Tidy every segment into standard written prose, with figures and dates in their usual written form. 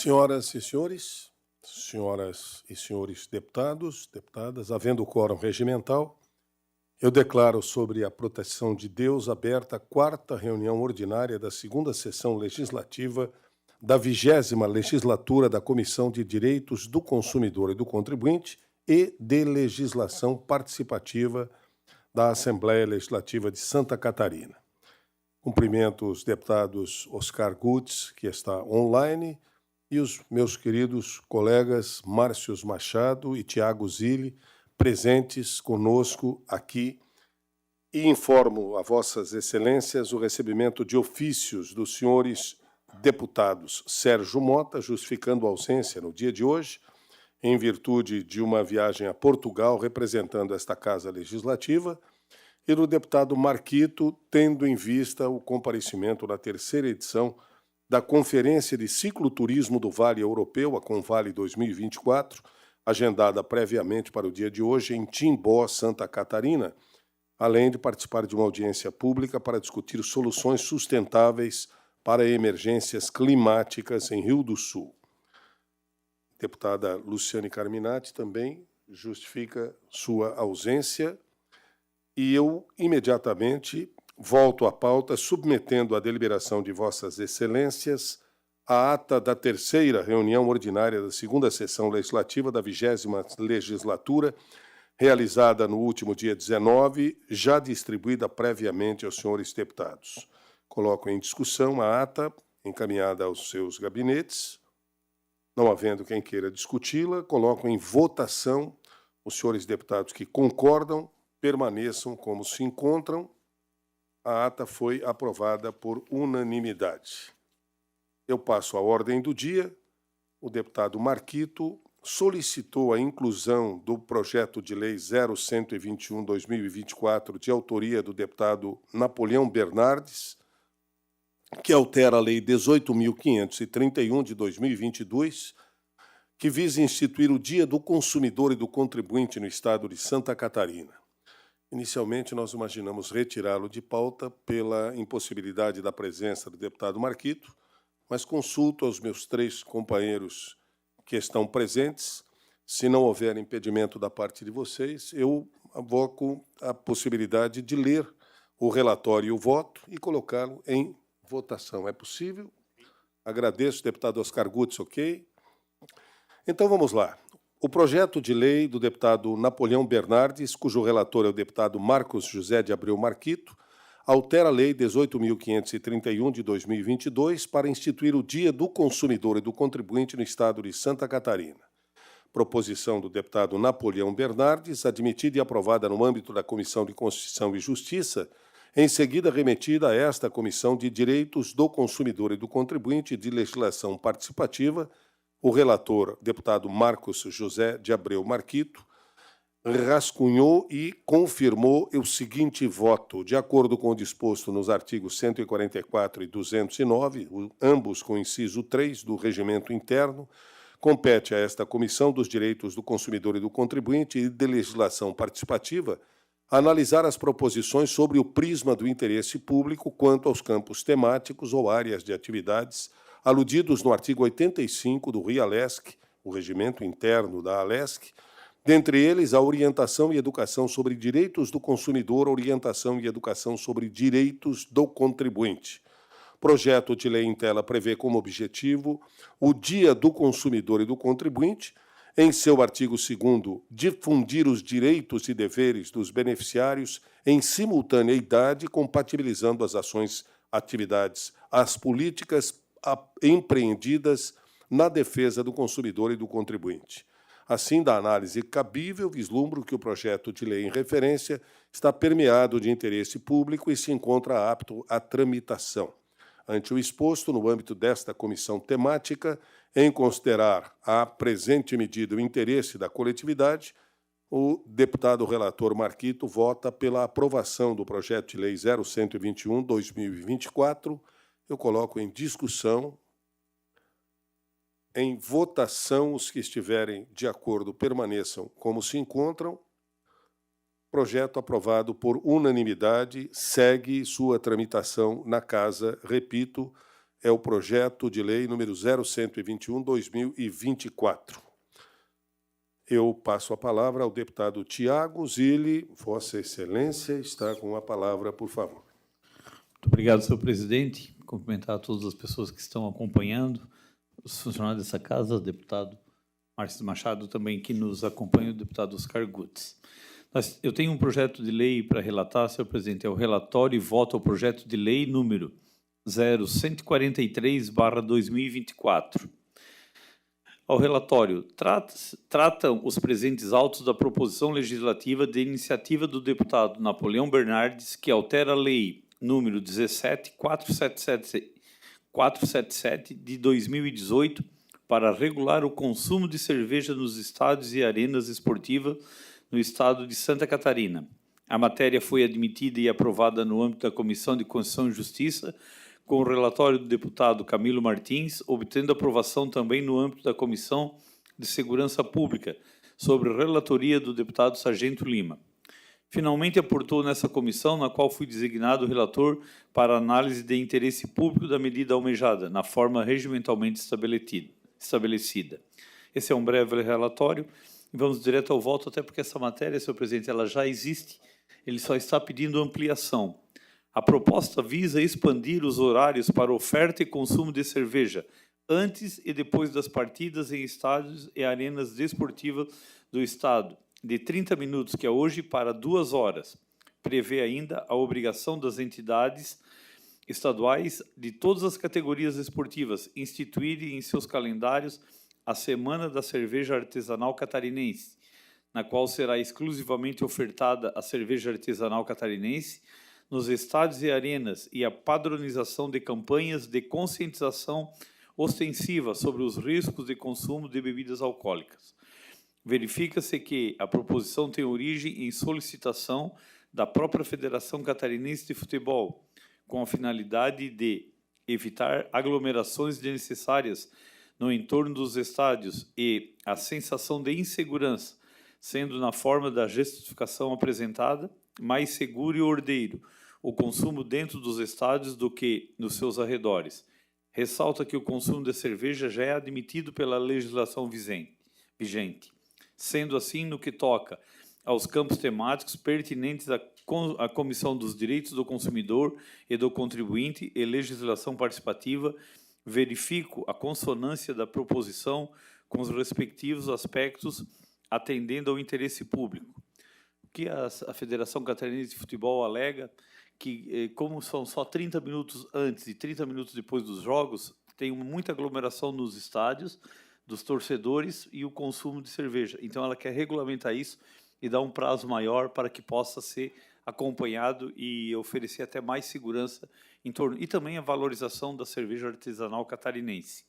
Senhoras e senhores deputados, deputadas, havendo quórum regimental, eu declaro sobre a proteção de Deus aberta a quarta reunião ordinária da segunda sessão legislativa da 20ª legislatura da Comissão de Direitos do Consumidor e do Contribuinte e de Legislação Participativa da Assembleia Legislativa de Santa Catarina. Cumprimento os deputados Oscar Gutz, que está online, e os meus queridos colegas Márcios Machado e Tiago Zilli, presentes conosco aqui, e informo a vossas excelências o recebimento de ofícios dos senhores deputados Sérgio Mota, justificando a ausência no dia de hoje, em virtude de uma viagem a Portugal representando esta Casa Legislativa, e do deputado Marquito, tendo em vista o comparecimento na terceira edição da Conferência de Cicloturismo do Vale Europeu, a Convale 2024, agendada previamente para o dia de hoje em Timbó, Santa Catarina, além de participar de uma audiência pública para discutir soluções sustentáveis para emergências climáticas em Rio do Sul. A deputada Luciane Carminati também justifica sua ausência e eu imediatamente volto à pauta, submetendo à deliberação de vossas excelências a ata da terceira reunião ordinária da segunda sessão legislativa da 20ª legislatura, realizada no último dia 19, já distribuída previamente aos senhores deputados. Coloco em discussão a ata, encaminhada aos seus gabinetes. Não havendo quem queira discuti-la, coloco em votação os senhores deputados que concordam, permaneçam como se encontram. A ata foi aprovada por unanimidade. Eu passo à ordem do dia. O deputado Marquito solicitou a inclusão do projeto de lei 0121/2024, de autoria do deputado Napoleão Bernardes, que altera a lei 18.531 de 2022, que visa instituir o Dia do Consumidor e do Contribuinte no estado de Santa Catarina. Inicialmente, nós imaginamos retirá-lo de pauta pela impossibilidade da presença do deputado Marquito, mas consulto aos meus três companheiros que estão presentes. Se não houver impedimento da parte de vocês, eu avoco a possibilidade de ler o relatório e o voto e colocá-lo em votação. É possível? Agradeço, deputado Oscar Gutz, ok? Então, vamos lá. O projeto de lei do deputado Napoleão Bernardes, cujo relator é o deputado Marcos José de Abreu Marquito, altera a Lei 18.531 de 2022 para instituir o Dia do Consumidor e do Contribuinte no estado de Santa Catarina. Proposição do deputado Napoleão Bernardes, admitida e aprovada no âmbito da Comissão de Constituição e Justiça, em seguida remetida a esta Comissão de Direitos do Consumidor e do Contribuinte e de Legislação Participativa. O relator, deputado Marcos José de Abreu Marquito, rascunhou e confirmou o seguinte voto: de acordo com o disposto nos artigos 144 e 209, ambos com o inciso 3 do Regimento Interno, compete a esta Comissão dos Direitos do Consumidor e do Contribuinte e de Legislação Participativa analisar as proposições sobre o prisma do interesse público quanto aos campos temáticos ou áreas de atividades aludidos no artigo 85 do RIALESC, o Regimento Interno da ALESC, dentre eles a orientação e educação sobre direitos do consumidor, orientação e educação sobre direitos do contribuinte. Projeto de lei em tela prevê como objetivo o Dia do Consumidor e do Contribuinte, em seu artigo 2º, difundir os direitos e deveres dos beneficiários em simultaneidade, compatibilizando as ações, atividades, as políticas empreendidas na defesa do consumidor e do contribuinte. Assim, da análise cabível, vislumbro que o projeto de lei em referência está permeado de interesse público e se encontra apto à tramitação. Ante o exposto, no âmbito desta comissão temática, em considerar a presente medida o interesse da coletividade, o deputado relator Marquito vota pela aprovação do projeto de lei 0121/2024. Eu coloco em discussão, em votação, os que estiverem de acordo permaneçam como se encontram. Projeto aprovado por unanimidade, segue sua tramitação na Casa, repito, é o projeto de lei número 0121/2024. Eu passo a palavra ao deputado Tiago Zilli. Vossa Excelência está com a palavra, por favor. Muito obrigado, senhor presidente. Cumprimentar a todas as pessoas que estão acompanhando, os funcionários dessa casa, o deputado Márcio Machado também, que nos acompanha, o deputado Oscar Gutz. Eu tenho um projeto de lei para relatar, senhor presidente, é o relatório e voto ao projeto de lei número 0143/2024. Ao relatório, tratam os presentes autos da proposição legislativa de iniciativa do deputado Napoleão Bernardes, que altera a lei número 17.477 de 2018 para regular o consumo de cerveja nos estádios e arenas esportivas no estado de Santa Catarina. A matéria foi admitida e aprovada no âmbito da Comissão de Constituição e Justiça, com o relatório do deputado Camilo Martins, obtendo aprovação também no âmbito da Comissão de Segurança Pública, sobre relatoria do deputado Sargento Lima. Finalmente, aportou nessa comissão, na qual fui designado relator para análise de interesse público da medida almejada, na forma regimentalmente estabelecida. Esse é um breve relatório. Vamos direto ao voto, até porque essa matéria, senhor presidente, ela já existe, ele só está pedindo ampliação. A proposta visa expandir os horários para oferta e consumo de cerveja antes e depois das partidas em estádios e arenas desportivas do estado, de 30 minutos, que é hoje, para 2 horas. Prevê ainda a obrigação das entidades estaduais de todas as categorias esportivas instituírem em seus calendários a Semana da Cerveja Artesanal Catarinense, na qual será exclusivamente ofertada a cerveja artesanal catarinense nos estádios e arenas, e a padronização de campanhas de conscientização ostensiva sobre os riscos de consumo de bebidas alcoólicas. Verifica-se que a proposição tem origem em solicitação da própria Federação Catarinense de Futebol, com a finalidade de evitar aglomerações desnecessárias no entorno dos estádios e a sensação de insegurança, sendo, na forma da justificação apresentada, mais seguro e ordeiro o consumo dentro dos estádios do que nos seus arredores. Ressalta que o consumo de cerveja já é admitido pela legislação vigente. Sendo assim, no que toca aos campos temáticos pertinentes à Comissão dos Direitos do Consumidor e do Contribuinte e Legislação Participativa, verifico a consonância da proposição com os respectivos aspectos, atendendo ao interesse público. O que a Federação Catarinense de Futebol alega que, como são só 30 minutos antes e 30 minutos depois dos jogos, tem muita aglomeração nos estádios, dos torcedores e o consumo de cerveja. Então, ela quer regulamentar isso e dar um prazo maior para que possa ser acompanhado e oferecer até mais segurança em torno, e também a valorização da cerveja artesanal catarinense.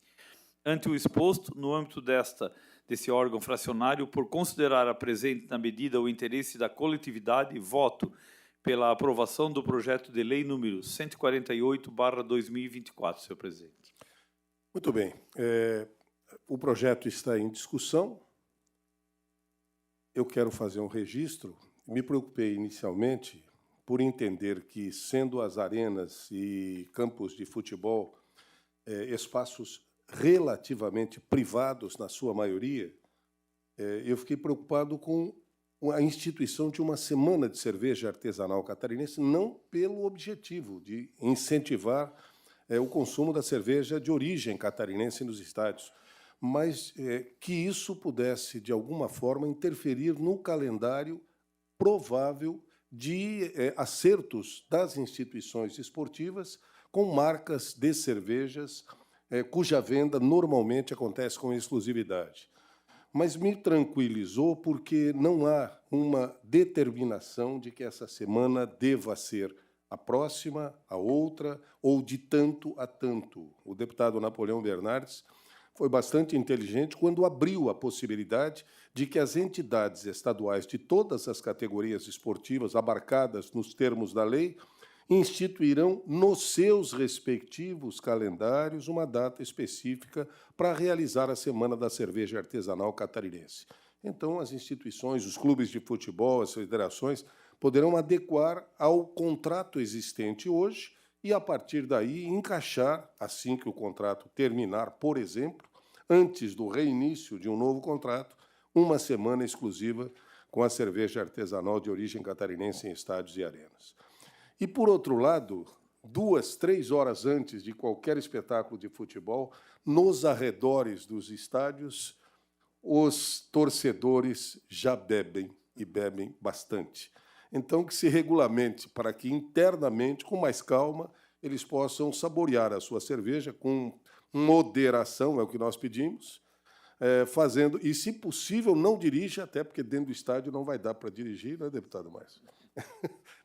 Ante o exposto, no âmbito desse órgão fracionário, por considerar a presente na medida o interesse da coletividade, voto pela aprovação do projeto de lei número 148/2024, senhor presidente. Muito bem. O projeto está em discussão. Eu quero fazer um registro. Me preocupei inicialmente por entender que, sendo as arenas e campos de futebol espaços relativamente privados, na sua maioria, eu fiquei preocupado com a instituição de uma semana de cerveja artesanal catarinense, não pelo objetivo de incentivar o consumo da cerveja de origem catarinense nos estádios, mas que isso pudesse, de alguma forma, interferir no calendário provável de acertos das instituições esportivas com marcas de cervejas cuja venda normalmente acontece com exclusividade. Mas me tranquilizou porque não há uma determinação de que essa semana deva ser a próxima, a outra, ou de tanto a tanto. O deputado Napoleão Bernardes foi bastante inteligente quando abriu a possibilidade de que as entidades estaduais de todas as categorias esportivas abarcadas nos termos da lei instituirão nos seus respectivos calendários uma data específica para realizar a Semana da Cerveja Artesanal Catarinense. Então, as instituições, os clubes de futebol, as federações, poderão adequar ao contrato existente hoje, e, a partir daí, encaixar, assim que o contrato terminar, por exemplo, antes do reinício de um novo contrato, uma semana exclusiva com a cerveja artesanal de origem catarinense em estádios e arenas. E, por outro lado, 2, 3 horas antes de qualquer espetáculo de futebol, nos arredores dos estádios, os torcedores já bebem, e bebem bastante. Então, que se regulamente para que internamente, com mais calma, eles possam saborear a sua cerveja com moderação, é o que nós pedimos, fazendo, e, se possível, não dirija, até porque dentro do estádio não vai dar para dirigir, né, deputado Márcio?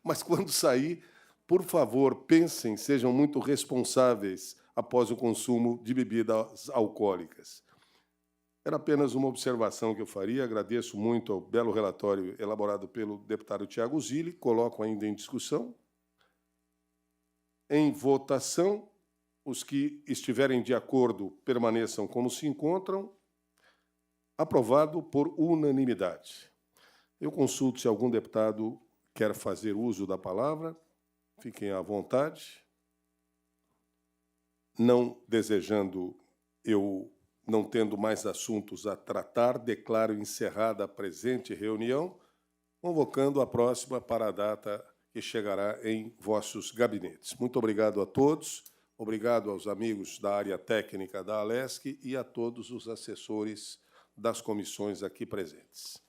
Mas, quando sair, por favor, pensem, sejam muito responsáveis após o consumo de bebidas alcoólicas. Era apenas uma observação que eu faria. Agradeço muito ao belo relatório elaborado pelo deputado Tiago Zilli. Coloco ainda em discussão. Em votação, os que estiverem de acordo permaneçam como se encontram. Aprovado por unanimidade. Eu consulto se algum deputado quer fazer uso da palavra. Fiquem à vontade. Não desejando, não tendo mais assuntos a tratar, declaro encerrada a presente reunião, convocando a próxima para a data que chegará em vossos gabinetes. Muito obrigado a todos, obrigado aos amigos da área técnica da Alesc e a todos os assessores das comissões aqui presentes.